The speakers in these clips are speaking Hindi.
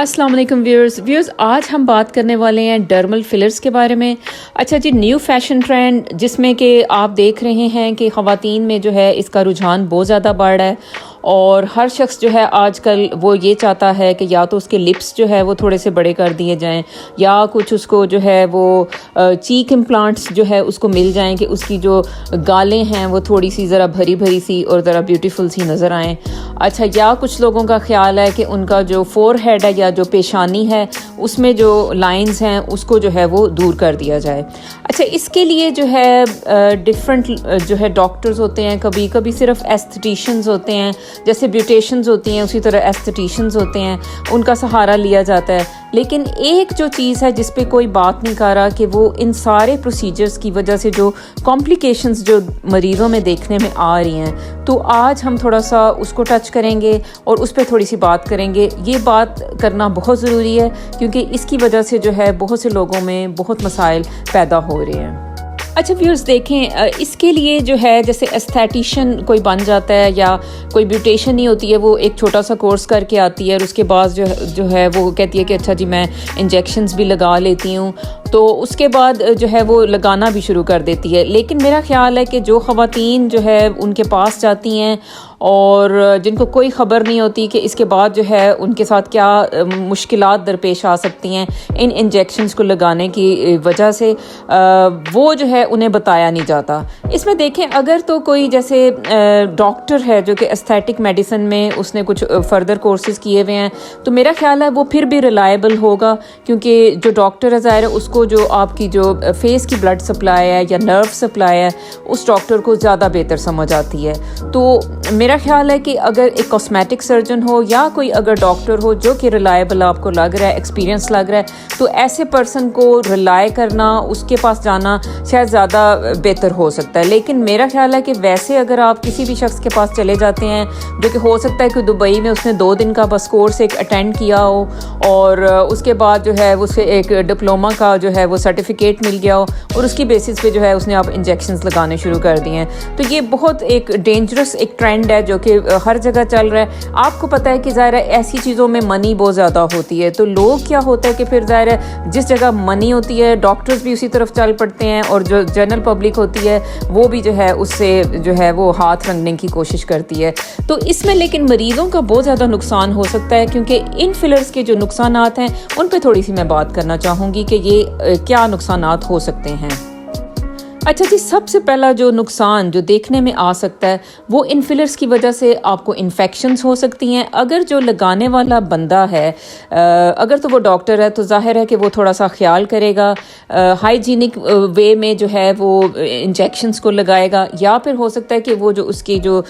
अस्सलाम वालेकुम व्यूअर्स आज हम बात करने वाले हैं डर्मल फिलर्स के बारे में। अच्छा जी, न्यू फैशन ट्रेंड जिसमें कि आप देख रहे हैं कि ख़वातीन में जो है इसका रुझान बहुत ज़्यादा बढ़ रहा है और हर शख्स जो है आजकल वो ये चाहता है कि या तो उसके लिप्स जो है वो थोड़े से बड़े कर दिए जाएं या कुछ उसको जो है वो चीक इम्प्लांट्स जो है उसको मिल जाएं कि उसकी जो गालें हैं वो थोड़ी सी ज़रा भरी भरी सी और ज़रा ब्यूटीफुल सी नज़र आएँ। अच्छा, या कुछ लोगों का ख्याल है कि उनका जो फोरहेड है या जो पेशानी है उसमें जो लाइंस हैं उसको जो है वो दूर कर दिया जाए। अच्छा, इसके लिए जो है डिफरेंट जो है डॉक्टर्स होते हैं, कभी कभी सिर्फ एस्थेटिशियंस होते हैं, जैसे ब्यूटिशियंस होती हैं उसी तरह एस्थेटिशियंस होते हैं, उनका सहारा लिया जाता है। लेकिन एक जो चीज़ है जिस पे कोई बात नहीं कर रहा कि वो इन सारे प्रोसीजर्स की वजह से जो कॉम्प्लिकेशंस जो मरीज़ों में देखने में आ रही हैं, तो आज हम थोड़ा सा उसको टच करेंगे और उस पर थोड़ी सी बात करेंगे। ये बात करना बहुत ज़रूरी है क्योंकि इसकी वजह से जो है बहुत से लोगों में बहुत मसाइल पैदा हो रहे हैं। अच्छा व्यूअर्स, देखें, इसके लिए जो है जैसे एस्थेटिशियन कोई बन जाता है या कोई ब्यूटिशियन ही होती है, वो एक छोटा सा कोर्स करके आती है और उसके बाद जो है वो कहती है कि अच्छा जी मैं इंजेक्शंस भी लगा लेती हूँ, तो उसके बाद जो है वो लगाना भी शुरू कर देती है। लेकिन मेरा ख्याल है कि जो ख़वातीन जो है उनके पास जाती हैं और जिनको कोई ख़बर नहीं होती कि इसके बाद जो है उनके साथ क्या मुश्किलात दरपेश आ सकती हैं इन इंजेक्शंस को लगाने की वजह से, वो जो है उन्हें बताया नहीं जाता। इसमें देखें, अगर तो कोई जैसे डॉक्टर है जो कि एस्थेटिक मेडिसिन में उसने कुछ फर्दर कोर्सेज़ किए हुए हैं, तो मेरा ख्याल है वो फिर भी रिलायबल होगा क्योंकि जो डॉक्टर है ज़ाहिर है उसको जो आपकी जो फेस की ब्लड सप्लाई है या नर्व सप्लाई है उस डॉक्टर को ज़्यादा बेहतर समझ आती है। तो मेरा ख्याल है कि अगर एक कॉस्मेटिक सर्जन हो या कोई अगर डॉक्टर हो जो कि रिलायबल आपको लग रहा है, एक्सपीरियंस लग रहा है, तो ऐसे पर्सन को रिलाय करना, उसके पास जाना शायद ज़्यादा बेहतर हो सकता है। लेकिन मेरा ख्याल है कि वैसे अगर आप किसी भी शख्स के पास चले जाते हैं जो कि हो सकता है कि दुबई में उसने 2 दिन का बस कोर्स एक अटेंड किया हो और उसके बाद जो है उसे एक डिप्लोमा का जो है वो सर्टिफिकेट मिल गया हो और उसकी बेसिस पे जो है उसने आप इंजेक्शंस लगाने शुरू कर दिए हैं, तो ये बहुत एक डेंजरस एक ट्रेंड है जो कि हर जगह चल रहा है। आपको पता है कि ज़ाहिर है ऐसी चीज़ों में मनी बहुत ज़्यादा होती है, तो लोग क्या होता है कि फिर ज़ाहिर है जिस जगह मनी होती है डॉक्टर्स भी उसी तरफ चल पड़ते हैं और जो जनरल पब्लिक होती है वो भी जो है उससे जो है वो हाथ रंगने की कोशिश करती है। तो इसमें लेकिन मरीज़ों का बहुत ज़्यादा नुकसान हो सकता है क्योंकि इन फिलर्स के जो नुकसानात हैं उन पर थोड़ी सी मैं बात करना चाहूँगी कि ये क्या नुकसानात हो सकते हैं। अच्छा जी, सबसे पहला जो नुकसान जो देखने में आ सकता है वो इन फिलर्स की वजह से आपको इन्फेक्शंस हो सकती हैं। अगर जो लगाने वाला बंदा है अगर तो वो डॉक्टर है तो जाहिर है कि वो थोड़ा सा ख्याल करेगा, हाइजीनिक वे में जो है वो इंजेक्शंस को लगाएगा, या फिर हो सकता है कि वो जो उसकी जो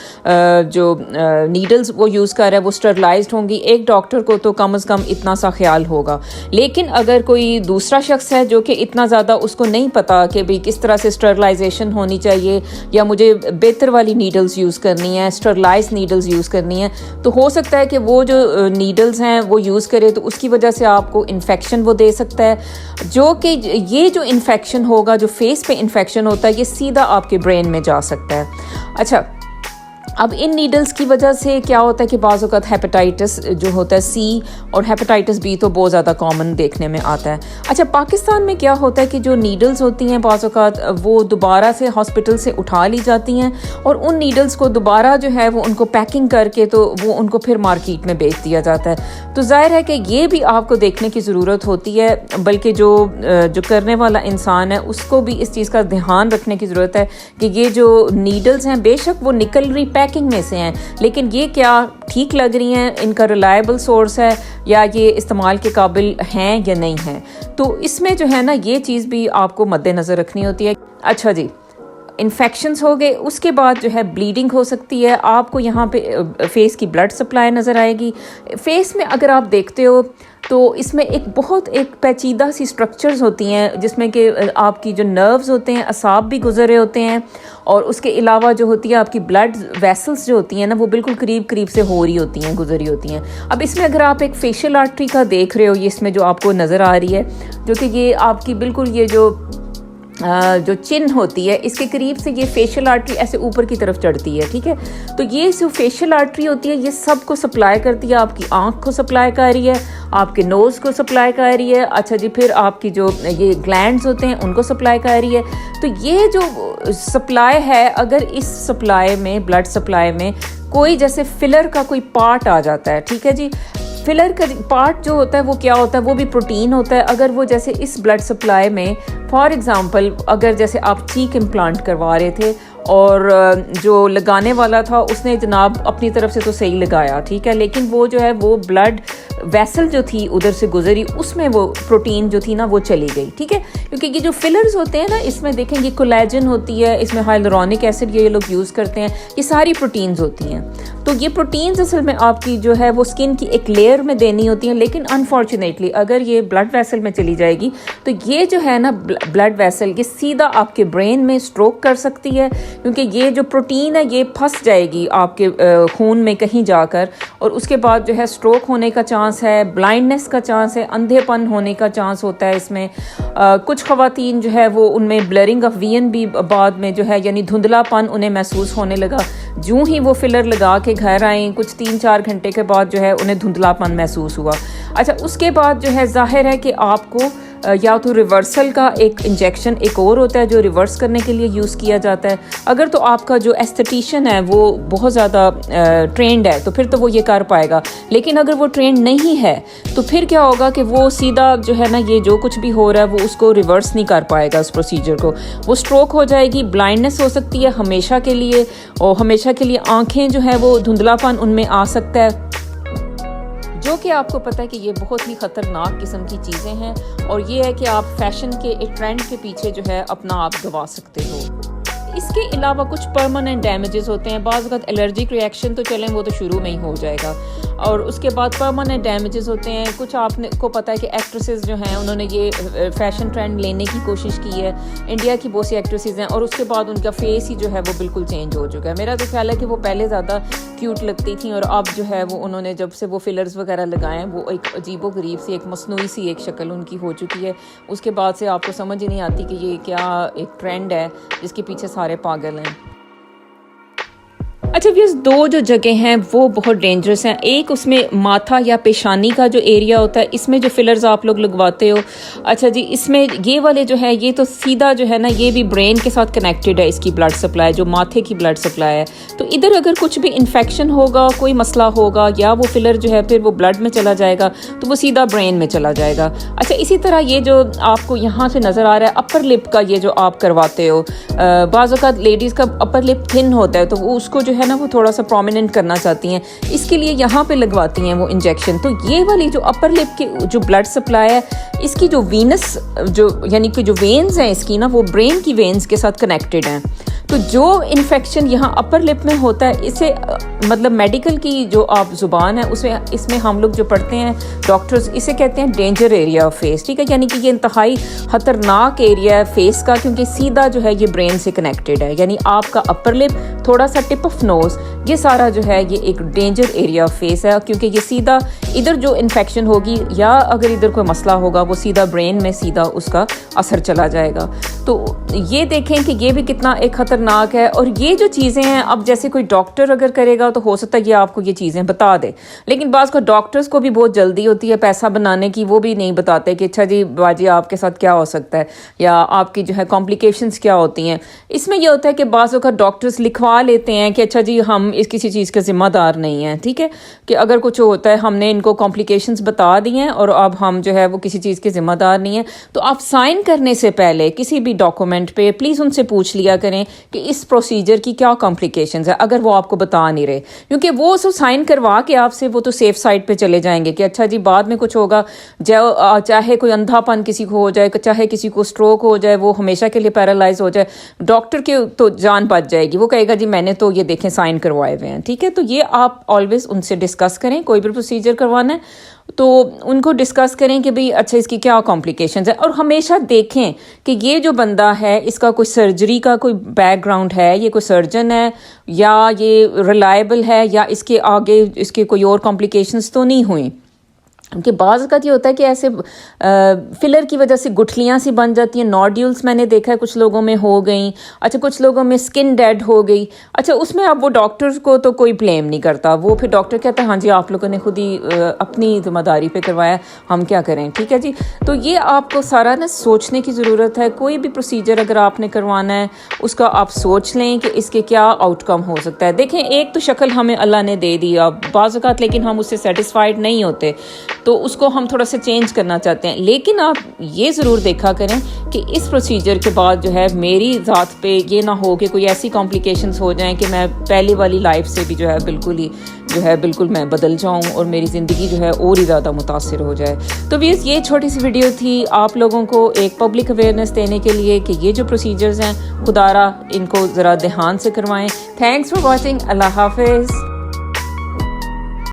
नीडल्स वो यूज़ कर रहा है वो स्टरलाइज्ड होंगी। एक डॉक्टर को तो कम से कम इतना सा ख्याल होगा। लेकिन अगर कोई दूसरा शख्स है जो कि इतना ज़्यादा उसको नहीं पता कि भाई किस तरह से स्टरलाइजेशन होनी चाहिए या मुझे बेहतर वाली नीडल्स यूज़ करनी है, स्टरलाइज नीडल्स यूज़ करनी है, तो हो सकता है कि वो जो नीडल्स हैं वो यूज़ करे तो उसकी वजह से आपको इन्फेक्शन वो दे सकता है, जो कि ये जो इन्फेक्शन होगा, जो फेस पे इन्फेक्शन होता है, ये सीधा आपके ब्रेन में जा सकता है। अच्छा, अब इन नीडल्स की वजह से क्या होता है कि बाज़ औक़ात हेपेटाइटिस जो होता है सी और हेपेटाइटिस बी तो बहुत ज़्यादा कॉमन देखने में आता है। अच्छा, पाकिस्तान में क्या होता है कि जो नीडल्स होती हैं बाज़ औक़ात वो दोबारा से हॉस्पिटल से उठा ली जाती हैं और उन नीडल्स को दोबारा जो है वो उनको पैकिंग करके तो वो उनको फिर मार्केट में बेच दिया जाता है। तो ज़ाहिर है कि ये भी आपको देखने की ज़रूरत होती है, बल्कि जो करने वाला इंसान है उसको भी इस चीज़ का ध्यान रखने की ज़रूरत है कि ये जो नीडल्स हैं बेशक वो निकल रही पैकिंग में से हैं, लेकिन ये क्या ठीक लग रही हैं, इनका रिलायबल सोर्स है या ये इस्तेमाल के काबिल हैं या नहीं हैं। तो इसमें जो है ना ये चीज़ भी आपको मद्देनज़र रखनी होती है। अच्छा जी, इन्फेक्शंस हो गए, उसके बाद जो है ब्लीडिंग हो सकती है। आपको यहाँ पे फेस की ब्लड सप्लाई नज़र आएगी। फेस में अगर आप देखते हो तो इसमें एक बहुत एक पेचीदा सी स्ट्रक्चर्स होती हैं जिसमें कि आपकी जो नर्व्स होते हैं, असाब भी गुजरे होते हैं और उसके अलावा जो होती है आपकी ब्लड वेसल्स जो होती हैं ना वो बिल्कुल करीब करीब से हो रही होती हैं, गुजरी होती हैं। अब इसमें अगर आप एक फेशियल आर्टरी का देख रहे हो, ये इसमें जो आपको नज़र आ रही है, जो कि ये आपकी बिल्कुल ये जो जो चिन होती है इसके करीब से ये फेशियल आर्टरी ऐसे ऊपर की तरफ चढ़ती है, ठीक है। तो ये जो फेशियल आर्टरी होती है ये सबको सप्लाई करती है, आपकी आँख को सप्लाई कर रही है, आपके नोज़ को सप्लाई कर रही है, अच्छा जी, फिर आपकी जो ये ग्लैंड्स होते हैं उनको सप्लाई कर रही है। तो ये जो सप्लाई है, अगर इस सप्लाई में, ब्लड सप्लाई में कोई जैसे फिलर का कोई पार्ट आ जाता है, ठीक है जी, फिलर का पार्ट जो होता है वो क्या होता है, वो भी प्रोटीन होता है। अगर वो जैसे इस ब्लड सप्लाई में फॉर एग्ज़ाम्पल अगर जैसे आप चीक इम्प्लांट करवा रहे थे और जो लगाने वाला था उसने जनाब अपनी तरफ से तो सही लगाया, ठीक है, लेकिन वो जो है वो ब्लड वेसल जो थी उधर से गुजरी, उसमें वो प्रोटीन जो थी ना वो चली गई, ठीक है। क्योंकि ये जो फिलर्स होते हैं ना, इसमें देखें ये कोलेजन होती है, इसमें हाइलुरोनिक एसिड ये लोग यूज़ करते हैं, ये सारी प्रोटीन्स होती हैं। तो ये प्रोटीन्स असल में आपकी जो है वो स्किन की एक लेयर में देनी होती है, लेकिन अनफॉर्चुनेटली अगर ये ब्लड वेसल में चली जाएगी तो ये जो है ना ब्लड वेसल ये सीधा आपके ब्रेन में स्ट्रोक कर सकती है, क्योंकि ये जो प्रोटीन है ये फंस जाएगी आपके खून में कहीं जाकर, और उसके बाद जो है स्ट्रोक होने का चांस है, ब्लाइंडनेस का चांस है, अंधेपन होने का चांस होता है इसमें। कुछ ख़वातीन जो है वो उनमें ब्लरिंग ऑफ विजन भी बाद में जो है, यानी धुंधलापन उन्हें महसूस होने लगा। जूँ ही वो फिलर लगा के घर आए, कुछ 3-4 घंटे के बाद जो है उन्हें धुंधलापन महसूस हुआ। अच्छा, उसके बाद जो है जाहिर है कि आपको या तो रिवर्सल का एक इंजेक्शन एक और होता है जो रिवर्स करने के लिए यूज़ किया जाता है। अगर तो आपका जो एस्थेटिशियन है वो बहुत ज़्यादा ट्रेंड है तो फिर तो वो ये कर पाएगा, लेकिन अगर वो ट्रेंड नहीं है तो फिर क्या होगा कि वो सीधा जो है ना ये जो कुछ भी हो रहा है वो उसको रिवर्स नहीं कर पाएगा उस प्रोसीजर को। वो स्ट्रोक हो जाएगी, ब्लाइंडनेस हो सकती है हमेशा के लिए, और हमेशा के लिए आँखें जो है वो धुंधलापन उनमें आ सकता है, जो कि आपको पता है कि ये बहुत ही ख़तरनाक किस्म की चीज़ें हैं, और ये है कि आप फैशन के एक ट्रेंड के पीछे जो है अपना आप गंवा सकते हो। इसके अलावा कुछ परमानेंट डैमेजेस होते हैं, बाज़ वक़्त एलर्जिक रिएक्शन तो चलें वो तो शुरू में ही हो जाएगा, और उसके बाद परमानेंट डैमेजेस होते हैं। कुछ आपने को पता है कि एक्ट्रेसेस जो हैं उन्होंने ये फैशन ट्रेंड लेने की कोशिश की है, इंडिया की बहुत सी एक्ट्रेसेस हैं, और उसके बाद उनका फेस ही जो है वो बिल्कुल चेंज हो चुका है। मेरा तो ख्याल है कि वो पहले ज़्यादा क्यूट लगती थी, और अब जो है वो उन्होंने जब से वो फिलर्स वगैरह लगाए हैं वो एक अजीबो गरीब सी एक मसनूई सी एक शक्ल उनकी हो चुकी है। उसके बाद से आपको समझ ही नहीं आती कि ये क्या एक ट्रेंड है जिसके पीछे सारे पागल हैं। अच्छा व्यूअर्स, दो जो जगह हैं वो बहुत डेंजरस हैं। एक उसमें माथा या पेशानी का जो एरिया होता है, इसमें जो फिलर्स आप लोग लगवाते हो, अच्छा जी, इसमें ये वाले जो है ये तो सीधा जो है ना ये भी ब्रेन के साथ कनेक्टेड है, इसकी ब्लड सप्लाई जो माथे की ब्लड सप्लाई है। तो इधर अगर कुछ भी इन्फेक्शन होगा, कोई मसला होगा, या वो फिलर जो है फिर वो ब्लड में चला जाएगा तो वो सीधा ब्रेन में चला जाएगा। अच्छा, इसी तरह ये जो आपको यहाँ से नज़र आ रहा है अपर लिप का ये जो आप करवाते हो, बाज़ औक़ात लेडीज़ का अपर लिप थिन होता है तो वो उसको जो है ना वो थोड़ा सा प्रोमिनेंट करना चाहती हैं, इसके लिए यहाँ पे लगवाती हैं वो इंजेक्शन। तो ये वाली जो अपर लिप की जो ब्लड सप्लाई है, इसकी जो वीनस जो यानी कि जो वेन्स हैं इसकी ना वो ब्रेन की वेन्स के साथ कनेक्टेड हैं। तो जो इन्फेक्शन यहाँ अपर लिप में होता है, इसे मतलब मेडिकल की जो आप ज़ुबान है उसमें इसमें हम लोग जो पढ़ते हैं डॉक्टर्स, इसे कहते हैं डेंजर एरिया ऑफ फेस, ठीक है, यानी कि ये इंतहाई ख़तरनाक एरिया है फेस का, क्योंकि सीधा जो है ये ब्रेन से कनेक्टेड है। यानी आपका अपर लिप, थोड़ा सा टिप ऑफ नोज़, ये सारा जो है ये एक डेंजर एरिया ऑफ फेस है, क्योंकि ये सीधा इधर जो इन्फेक्शन होगी या अगर इधर कोई मसला होगा वो सीधा ब्रेन में सीधा उसका असर चला जाएगा। तो ये देखें कि ये भी कितना एक ख़तरनाक है। और ये जो चीज़ें हैं, अब जैसे कोई डॉक्टर अगर करेगा तो हो सकता है ये आपको ये चीज़ें बता दे, लेकिन बाज़ को डॉक्टर्स को भी बहुत जल्दी होती है पैसा बनाने की, वो भी नहीं बताते कि अच्छा जी बाजी आपके साथ क्या हो सकता है या आपकी जो है कॉम्प्लिकेशंस क्या होती हैं। इसमें यह होता है कि बाज़ का डॉक्टर्स लिखवा लेते हैं कि अच्छा जी हम इस किसी चीज़ के ज़िम्मेदार नहीं हैं, ठीक है, कि अगर कुछ होता है हमने इनको कॉम्प्लिकेशंस बता दी हैं और अब हम जो है वो किसी चीज़ के ज़िम्मेदार नहीं है। तो आप साइन करने से पहले किसी भी डॉक्यूमेंट पे प्लीज़ उनसे पूछ लिया करें कि इस प्रोसीजर की क्या कॉम्प्लिकेशंस है, अगर वो आपको बता नहीं रहे, क्योंकि वो सब साइन करवा के आपसे वो तो सेफ साइड पे चले जाएंगे कि अच्छा जी बाद में कुछ होगा, चाहे कोई अंधापन किसी को हो जाए, चाहे किसी को स्ट्रोक हो जाए, वो हमेशा के लिए पैरालाइज हो जाए, डॉक्टर की तो जान बच जाएगी, वो कहेगा जी मैंने तो ये देखें साइन करवाए हुए हैं, ठीक है। तो ये आप ऑलवेज उनसे डिस्कस करें, कोई भी प्रोसीजर करवाना है तो उनको डिस्कस करें कि भाई अच्छा इसकी क्या कॉम्प्लिकेशंस है, और हमेशा देखें कि ये जो बंदा है इसका कोई सर्जरी का कोई बैकग्राउंड है, ये कोई सर्जन है या ये रिलायबल है या इसके आगे इसके कोई और कॉम्प्लिकेशंस तो नहीं हुई। क्योंकि बाज़ अवत ये होता है कि ऐसे फिलर की वजह से गुठलियाँ सी बन जाती हैं, नोड्यूल्स मैंने देखा है कुछ लोगों में हो गई। अच्छा, कुछ लोगों में स्किन डेड हो गई। अच्छा, उसमें अब वो डॉक्टर्स को तो कोई ब्लेम नहीं करता, वो फिर डॉक्टर कहता है हाँ जी आप लोगों ने खुद ही अपनी जिम्मेदारी पे करवाया, हम क्या करें। ठीक है जी, तो ये आपको सारा ना सोचने की ज़रूरत है। कोई भी प्रोसीजर अगर आपने करवाना है उसका आप सोच लें कि इसके क्या आउटकम हो सकता है। देखें, एक तो शक्ल हमें अल्लाह ने दे दी अब बाज़ अवत, लेकिन हम उससे सेटिस्फाइड नहीं होते तो उसको हम थोड़ा सा चेंज करना चाहते हैं। लेकिन आप ये ज़रूर देखा करें कि इस प्रोसीजर के बाद जो है मेरी ज़ात पे ये ना हो कि कोई ऐसी कॉम्प्लिकेशंस हो जाएं कि मैं पहले वाली लाइफ से भी जो है बिल्कुल मैं बदल जाऊं और मेरी ज़िंदगी जो है और ही ज़्यादा मुतासिर हो जाए। तो व्यूअर्स, ये छोटी सी वीडियो थी आप लोगों को एक पब्लिक अवेयरनेस देने के लिए कि ये जो प्रोसीजर्स हैं खुदारा इनको ज़रा ध्यान से करवाएं। Thanks for watching. अल्लाह हाफिज़।